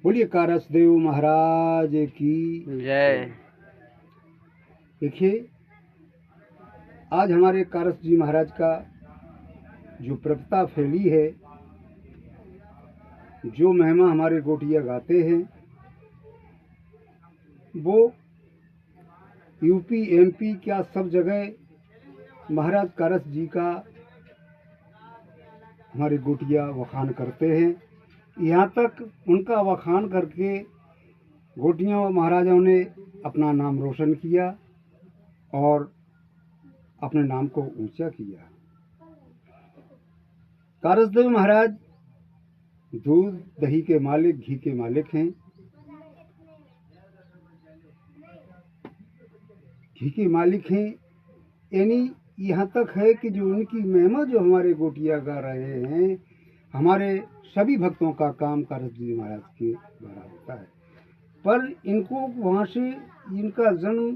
बोलिए कारसदेव महाराज की जय। देखिए, आज हमारे कारस जी महाराज का जो प्रभुता फैली है, जो महिमा हमारे गोटिया गाते हैं, वो यूपी एमपी क्या सब जगह महाराज कारस जी का हमारे गोटिया वखान करते हैं। यहाँ तक उनका वखान करके गोटियों महाराजाओं ने अपना नाम रोशन किया और अपने नाम को ऊंचा किया। कारसदेव महाराज दूध दही के मालिक, घी के मालिक हैं। घी के मालिक हैं, यानी यहाँ तक है कि जो उनकी महिमा जो हमारे गोटिया गा रहे हैं, हमारे सभी भक्तों का काम कारसदेव महाराज के द्वारा होता है। पर इनको वहाँ से इनका जन्म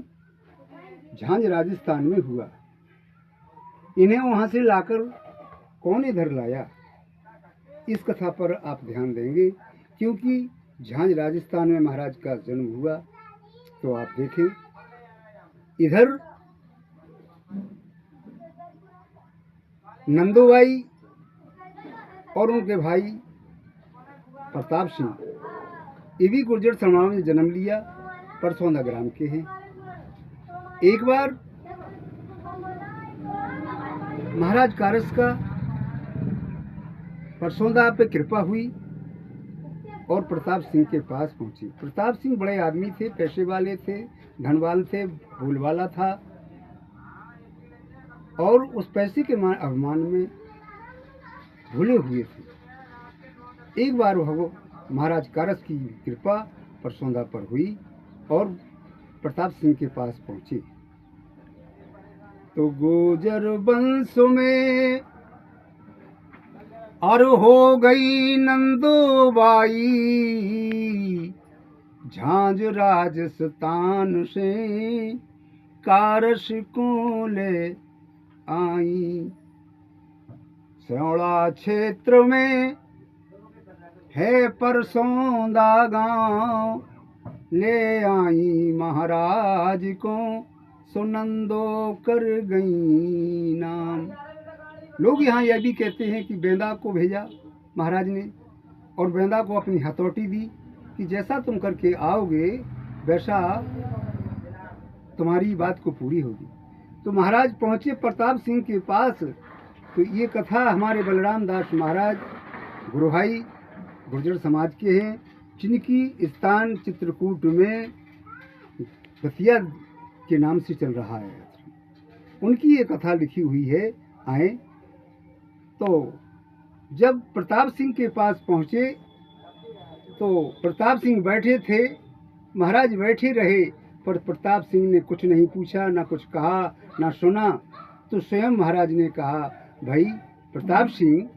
झांझ राजस्थान में हुआ। इन्हें वहाँ से लाकर कौन इधर लाया, इस कथा पर आप ध्यान देंगे, क्योंकि झांझ राजस्थान में महाराज का जन्म हुआ। तो आप देखें, इधर नंदोबाई और उनके भाई प्रताप सिंह, ये भी गुर्जर समाज में जन्म लिया, परसौंदा ग्राम के हैं। एक बार महाराज कारस का परसौंदा पे कृपा हुई और प्रताप सिंह के पास पहुंची। प्रताप सिंह बड़े आदमी थे, पैसे वाले थे, धनवान थे, भूल वाला था, और उस पैसे के अभिमान में भूले हुए थे। एक बार वह महाराज कारस की कृपा परसौंदा पर हुई और प्रताप सिंह के पास पहुंचे। तो गुजर वंश में और हो गई नंदोबाई, झांझ राजस्थान से कारस को ले आई। सौड़ा क्षेत्र में है परसौंदा गांव, ले आई महाराज को सुनंदो कर गई नाम। लोग यहाँ यह भी कहते हैं कि बेंदा को भेजा महाराज ने और बेंदा को अपनी हथौटी दी कि जैसा तुम करके आओगे वैसा तुम्हारी बात को पूरी होगी। तो महाराज पहुँचे प्रताप सिंह के पास। तो ये कथा हमारे बलराम दास महाराज गुरु भाई गुर्जर समाज के हैं, जिनकी स्थान चित्रकूट में बतिया के नाम से चल रहा है। उनकी ये कथा लिखी हुई है। आए तो जब प्रताप सिंह के पास पहुँचे तो प्रताप सिंह बैठे थे, महाराज बैठे रहे, पर प्रताप सिंह ने कुछ नहीं पूछा, ना कुछ कहा, ना सुना। तो स्वयं महाराज ने कहा, भाई प्रताप सिंह,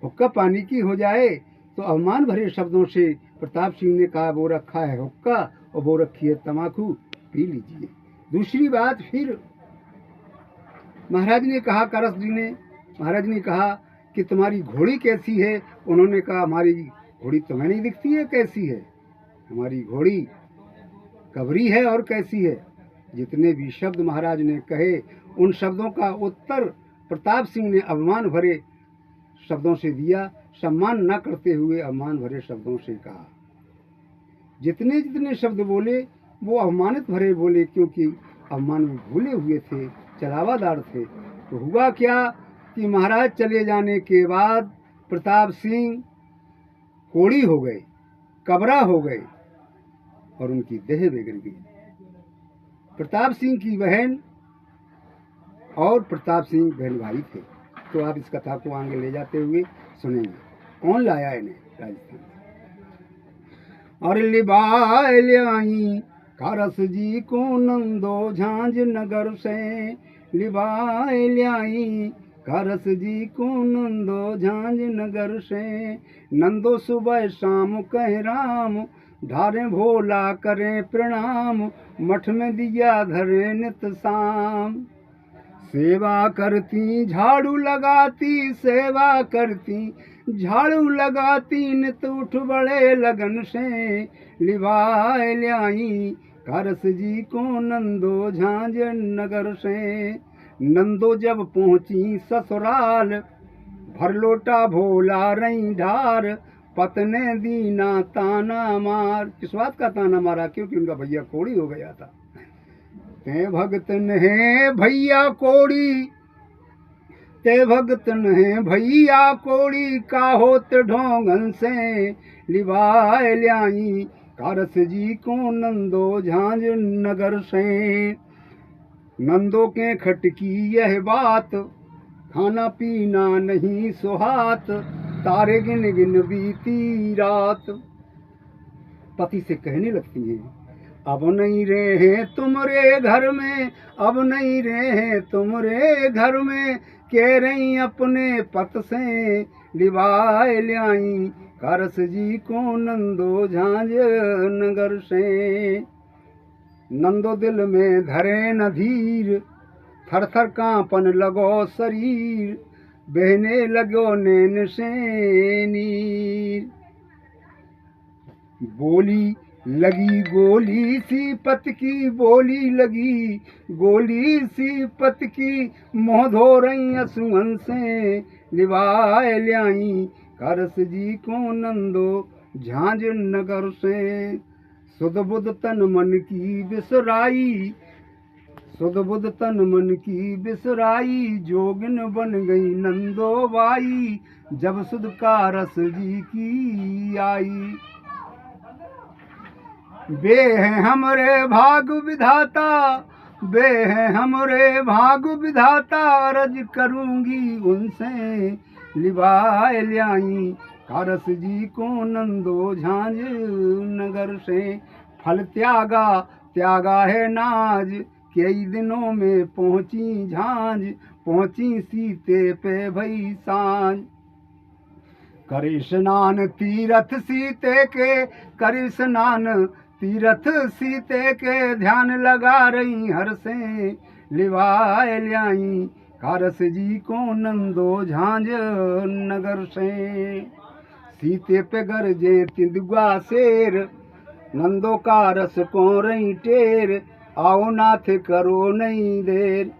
हुक्का पानी की हो जाए। तो अवमान भरे शब्दों से प्रताप सिंह ने कहा, वो रखा है हुक्का और वो रखी है तमाकू, पी लीजिए। दूसरी बात फिर महाराज ने कहा, कारस जी ने, महाराज ने कहा कि तुम्हारी घोड़ी कैसी है। उन्होंने कहा, हमारी घोड़ी तुम्हें नहीं दिखती है कैसी है, हमारी घोड़ी कबरी है और कैसी है। जितने भी शब्द महाराज ने कहे, उन शब्दों का उत्तर प्रताप सिंह ने अवमान भरे शब्दों से दिया, सम्मान न करते हुए अवमान भरे शब्दों से कहा। जितने जितने शब्द बोले वो अवमानित भरे बोले, क्योंकि अवमान में भूले हुए थे, चलावादार थे। तो हुआ क्या कि महाराज चले जाने के बाद प्रताप सिंह कोड़ी हो गए, कबरा हो गए और उनकी देह बिगड़ गई। प्रताप सिंह की बहन और प्रताप सिंह बहन भाई थे। तो आप इस कथा को आगे ले जाते हुए सुनेंगे, कौन लाया इन्हें राजस्थान से। और लिबाए लाई कारस जी को नंदो झांझ नगर से, लिबाए लाई कारस जी को नंदो झांझ नगर से। नंदो सुबह शाम कह राम, धारे भोला करें प्रणाम, मठ में दिया धरे नित शाम। सेवा करती झाड़ू लगाती, सेवा करती झाड़ू लगाती नित उठ बड़े लगन से लिवाए ल्याई कारस जी को नंदो झांझ नगर से। नंदो जब पहुंची ससुराल भर लोटा भोला रही ढार पतने दीना ताना मार। किस बात का ताना मारा? क्योंकि उनका भैया कोड़ी हो गया था। ते भगतन है भैया कोड़ी, ते भगतन है भैया कोड़ी का होत ढोंगन से लिवाए ल्याई कारस जी को नंदो झांझ नगर से। नंदो के खटकी यह बात खाना पीना नहीं सुहात तारे गिन गिन बीती रात। पति से कहने लगती हैं, अब नहीं रहे तुमरे घर में, अब नहीं रहे तुमरे घर में, कह रही अपने पत से लिवाए ल्याई कारस जी को नंदो झांझ नगर से। नंदो दिल में धरे न धीर, थर थर कांपन लगो शरीर, बहने लगो नैन से नीर। बोली लगी गोली सी पत की, बोली लगी गोली सी पत की, मोह धो रही असुअन से लिवाए ल्याई कारस जी को नंदो झांझ नगर से। सुध बुध तन मन की बिसराई, सुध बुध तन मन की बिसराई, जोगिन बन गई नंदो बाई जब सुध कारस जी की आई। बे हैं हमरे भाग विधाता, बे हैं हमरे भाग विधाता, अर्ज करूंगी उनसे लिवाए ल्याई कारस जी को नंदो झांझ नगर से। फल त्यागा त्यागा है नाज, कई दिनों में पहुंची झांझ, पहुंची सीते पे भई सांझ। करी स्नान तीरथ सीते के, करी स्नान तीरथ सीते के, ध्यान लगा रही हर से लिवाए ल्याई कारस जी को नंदो झांझ नगर से। सीते पे गरजे तिंदुआ शेर, नंदो कारस को रही टेर, आओ नाथ करो नहीं देर।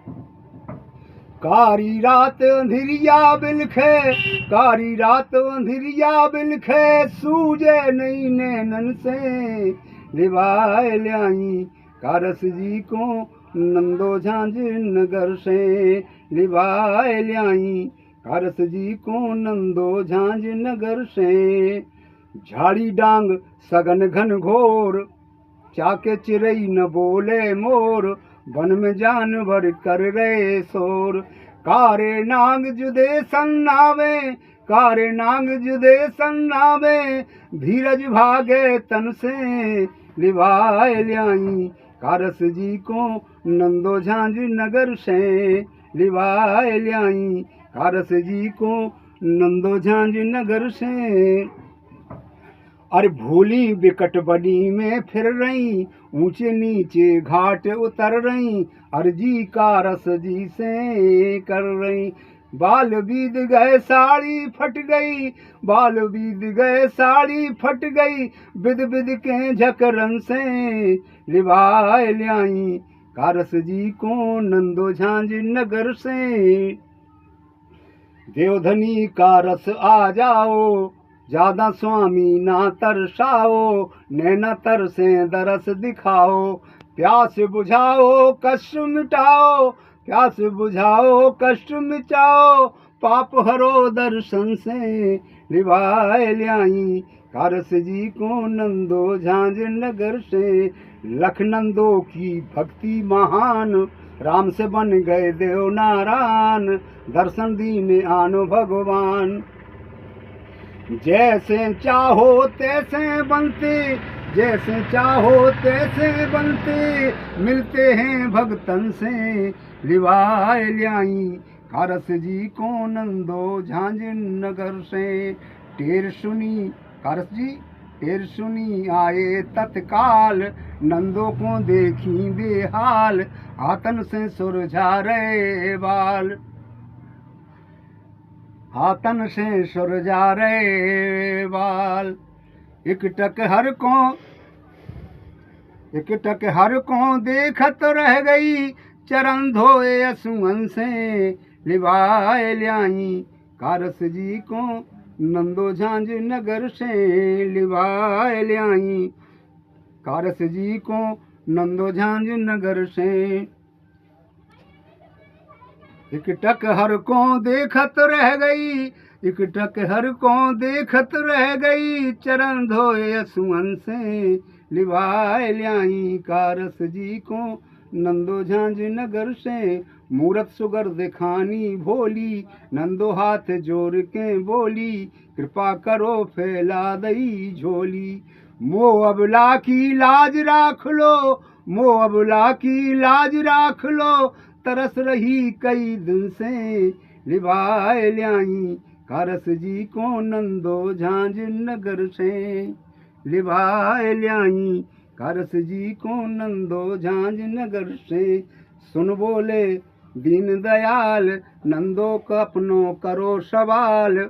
कारी रात अंधिरिया बिलखे, कारी रात अंधिरिया बिलखे, सूझे नहीं नैनन से लिवाए ल्याई कारस जी को नंदो झांझ नगर से लिवाए ल्याई कारस जी को नंदो झांझ नगर से। झाड़ी डांग सघन घन घोर, चाके चिरई न बोले मोर, वन में जानवर कर रहे शोर। कारे नांग जुदे सन्नावे, कारे नांग जुदे सन्नावे, धीरज भागे तन से लिवाए ल्याई कारस जी को नंदो झांझ नगर से लिवाए ल्याई कारस जी को नंदो झांझ नगर से। अरे भूली बिकट बनी में फिर रही, ऊंचे नीचे घाट उतर रही, अर्जी कारस जी से कर रही। बाल बीत गए साड़ी फट गई, बाल बीत गए साड़ी फट गई, बिद बिद के झकरन से लिवाए ल्याई कारस जी को नंदो झांझ नगर से। देवधनी कारस आ जाओ, ज्यादा स्वामी ना तरसाओ, नैना तरसे दरस दिखाओ, प्यास बुझाओ कष्ट मिटाओ, प्यास बुझाओ कष्ट मिटाओ, पाप हरो दर्शन से लिवाए ल्याई कारस जी को नंदो झांझ नगर से। लखनंदो की भक्ति महान, राम से बन गए देव नारायण, दर्शन दीने आनो भगवान। जैसे चाहो तैसे बनते, जैसे चाहो तैसे बनते, मिलते हैं भगतन से लिवाए ल्याई कारस जी को नंदो झांझ नगर से। टेर सुनी कारस जी, टेर सुनी आए तत्काल, नंदो को देखी बेहाल, आतन से सुरझा रहे बाल। हाथन से सुर जा रहे बाल। एक टक हर को देखत रह गई, चरण धोए असुअन से लिवाए ल्याई। कारस जी को नंदो झांझ नगर से लिवाए ल्याई। कारस जी को नंदो झांझ नगर से। एक टक हर को देखत रह गई, एक टक हर को देखत रह गई, चरण धोए असुअन से लिवाए ल्याई। कारस जी को नंदो झांझ नगर से। मूरत सुगर दिखानी भोली, नंदो हाथ जोड़ के बोली, कृपा करो फैला दई झोली। मोह अबला की लाज राख लो, मोह अबला की लाज राख लो, तरस रही कई दिन से लिवाए ल्याई। कारस जी को नंदो झांझ नगर से लिवाए ल्याई। कारस जी को नंदो झांझ नगर से। सुन बोले दीन दयाल, नंदो का अपनो करो सवाल,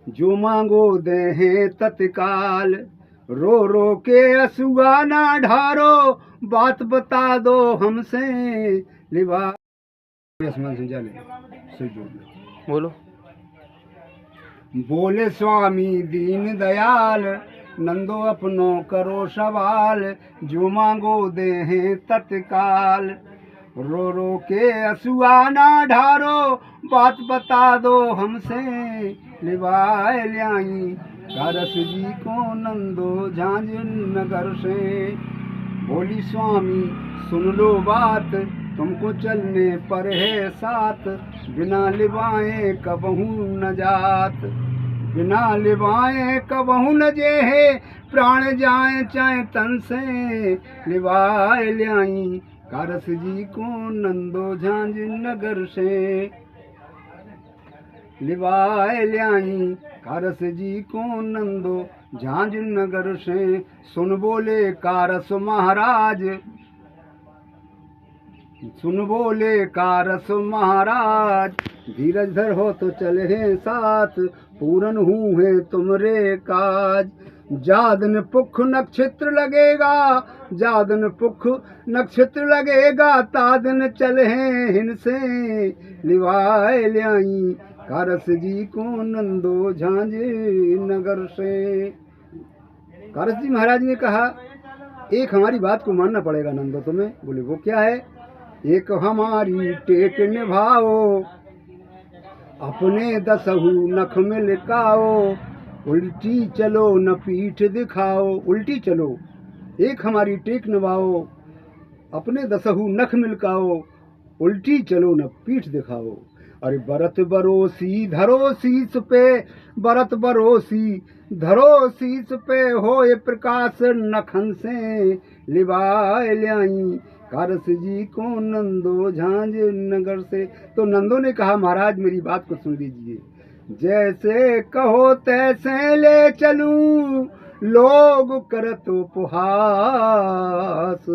जो मांगो दे तत्काल। रो रो के असुआ ना ढारो, बात बता दो हमसे लिवा। बोलो। बोले स्वामी दीन दयाल, नंदो अपनो करो सवाल, जो मांगो दे तत्काल। रो रो के असुआ ना ढारो, बात बता दो हमसे लिवाए ल्याई। कारस जी को नंदो झांझ नगर से। बोली स्वामी सुन लो बात, तुमको चलने पर है साथ, बिना लिवाए कबहू न जात। बिना लिवाए कबहू न जे है, प्राण जाए चाहे तन से लिवाए ल्याई। कारस जी को नंदो झांझ नगर से लिवाए ल्याई। कारस जी को नंदो झांझ नगर से। सुन बोले कारस महाराज, सुन बोले कारस महाराज, धीरज धर हो तो चले साथ, पूरन हूँ है तुमरे काज। जादन पुख नक्षत्र लगेगा, जादन पुख नक्षत्र लगेगा, तादन चले हिनसे लिवाए ल्याई। कारस जी को नंदो झांझ नगर से। कारस जी महाराज ने कहा, एक हमारी बात को मानना पड़ेगा नंदो तुम्हें। बोले वो क्या है? एक हमारी टेक निभाओ, अपने दसहु नख मिलकाओ, उल्टी चलो न पीठ दिखाओ। उल्टी चलो, एक हमारी टेक निभाओ, अपने दसहु नख मिलकाओ, उल्टी चलो न पीठ दिखाओ। अरे बरत बरोसी धरो शीस पे, बरत बरोसी धरो शीस पे, हो ये प्रकाश नखन से लिवाए ल्याई। कारस जी को नंदो झांझ नगर से। तो नंदो ने कहा, महाराज मेरी बात को सुन लीजिए, जैसे कहो तैसे ले चलूं, लोग करत उपहास।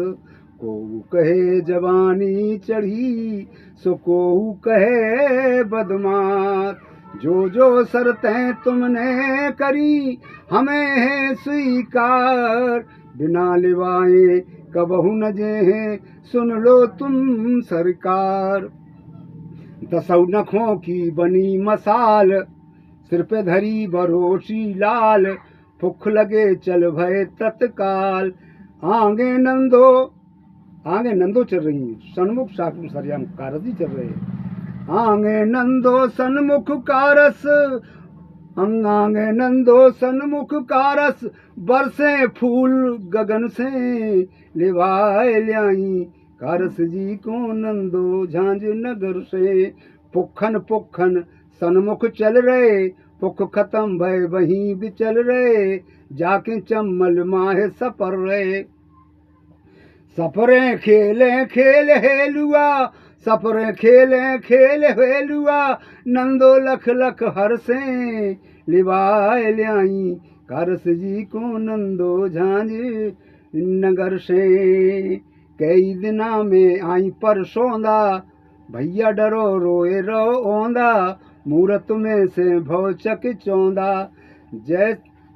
को कहे जवानी चढ़ी, सो को कहे बदमाश। जो जो शर्तें तुमने करी, हमें है स्वीकार, बिना लिवाए कबहू न जे, सुन लो तुम सरकार। दसौ नखों की बनी मसाल, सिर पे धरी बरोशी लाल, भुख लगे चल भय तत्काल। आगे नंदो चल रही हैं, सन्मुख साकु सरिया कारस जी चल रहे हैं। आगे नंदो सन्मुख कारस, अंगांगे नंदो सन्मुख कारस, बरसे फूल गगन से लिवाए ल्याई। कारस जी को नंदो झांझ नगर से। पुखन पुखन सन्मुख चल रहे, पुख खत्म भय वहीं भी चल रहे, जाके चम्मल माहे सपर रहे। सपरे खेले खेल हेलुआ, सपरे खेले खेल हेलुआ, नंदो लख लख हर से लिवाए ल्याई। कारस जी को नंदो झांझ नगर से। कई दिना में आई पर सौंदा, भैया डरो रोए रो ओंदा, मूरत में से भौचक चौंदा। जय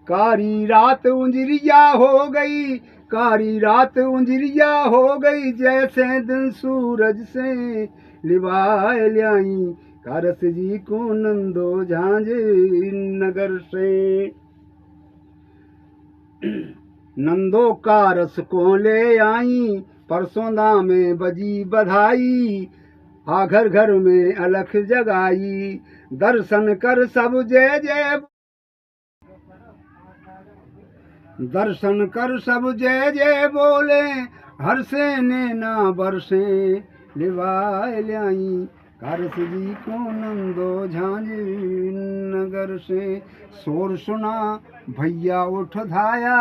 कारी रात उंजरिया हो गई, कारी रात उंजरिया हो गई, जैसे दिन सूरज से लिवाए ल्याई कारस जी को नंदो झांझे नगर से। नंदो कारस को ले आई, परसों में बजी बधाई, हा घर घर में अलख जगाई, दर्शन कर सब जय जय, दर्शन कर सब जय जय बोले, हर्षे नैना बरसे लिवाए ल्याई कारस जी को नंदो झांझी नगर से। शोर सुना भैया उठ धाया,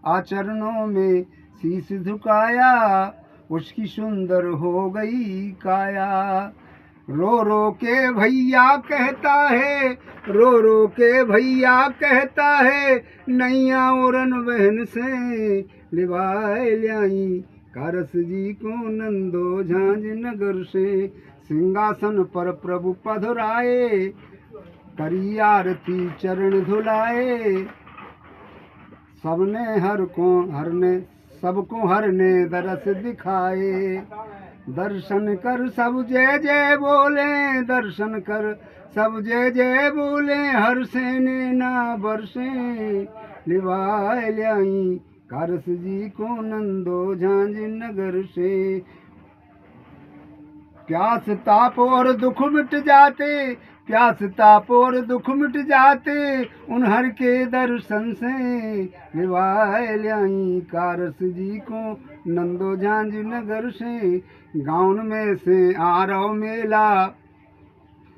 आचरणों में शीश झुकाया, उसकी सुंदर हो गई काया। रो रो के भैया कहता है, रो रो के भैया कहता है, नैया उरन बहन से लिवाए ल्याई कारस जी को नंदो झांझ नगर से। सिंहासन पर प्रभु पधराए, करी आरती चरण धुलाए, सबने हर को हरने सबको हरने दरस दिखाए। दर्शन कर सब जय जय बोले, दर्शन कर सब जय जय बोले, हर से नैना बरसे लिवाए ल्याई कारस जी को नंदो झांझ नगर से। प्यास ताप और दुख मिट जाते, प्यास ताप और दुख मिट जाते, उन हर के दर्शन से लिवाए ल्याई कारस जी को नंदो झांझ नगर से। गाँव में से आ रहो मेला,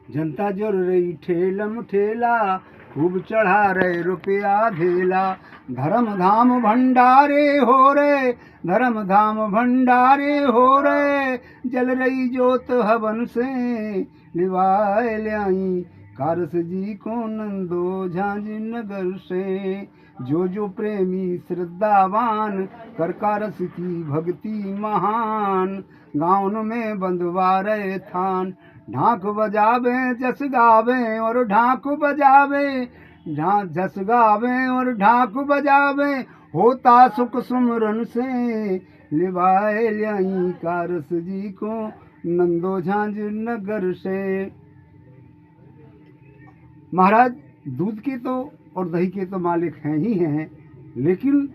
जनता जोर रही ठेलम ठेला, खूब चढ़ा रहे रुपया धेला। धर्म धाम भंडारे हो रे, धर्म धाम भंडारे हो रे, जल रही जोत हवन से लिवाए ल्याई कारस जी को नंदो झांझ नगर से। जो जो प्रेमी श्रद्धावान कर कारस की भक्ति महान, गाँव में बंधवारे थान, ढाक बजावे जस गावे और ढाक बजावे, जस गावे और ढाक बजावे, होता सुख सुमरन से लिवाए ल्याई कारस जी को नंदो झांझ नगर से। महाराज दूध के तो और दही के तो मालिक हैं ही हैं, लेकिन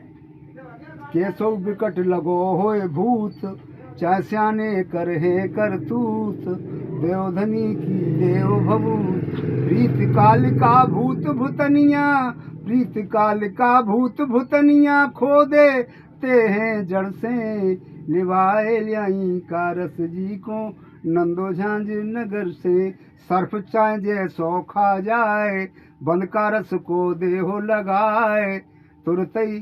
केशव विकट लगो होए भूत, चाहे स्याने कर है करतूत, देवधनी की देव भभूत। प्रीत काल का भूत भूतनिया, प्रीत काल का भूत भूतनिया, खो देते हैं जड़ से लिवाए ल्याई कारस जी को नंदो झांझ नगर से। सर्फ चाहे जैसो खा जाए, बंद कारस को देहो लगाए, तुरतई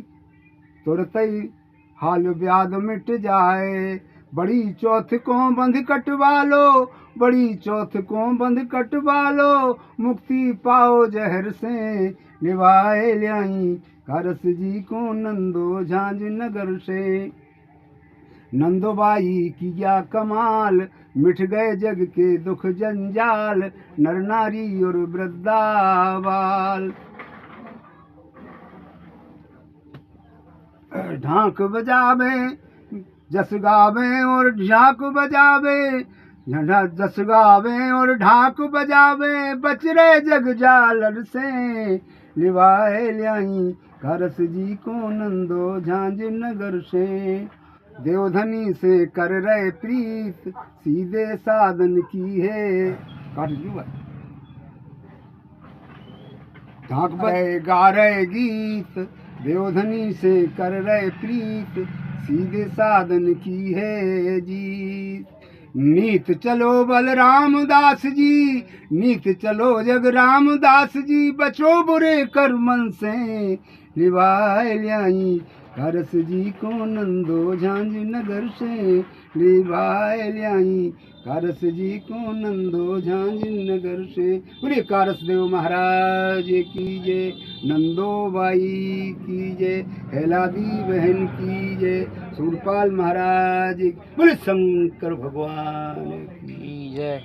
तुरतई हाल व्याध मिट जाए। बड़ी चौथ को बंध कटवा लो, बड़ी चौथ को बंध कटवा लो, मुक्ति पाओ जहर से लिवाए ल्याई कारस जी को नंदो झांझ नगर से। नंदोबाई किया कमाल, मिट गए जग के दुख जंजाल, नर नारी और वृद्धा बाल। ढाक बजावे जस गावे और झाक बजावे, जस गावे और ढाक बजावे, बच रहे जग जालर से लिवाए ल्याई कारस जी को नंदो झांझ नगर से। देवधनी से कर रहे प्रीत, सीधे साधन की है ढाक बजे गा रहे गीत, देवधनी से कर रहे प्रीत, सीधे साधन की है जीत। नीत चलो बलराम दास जी, नीत चलो जग राम दास जी, बचो बुरे कर्मन से लिवाए ल्याई कारस जी को नंदो झांझ नगर से लिवाए ल्याई कारस जी को नंदो झांझ नगर से। बोले कारस देव महाराज की जय, नंदोबाई की जय, हेलादी बहन की जय, सूरपाल महाराज, बोले शंकर भगवान की जय।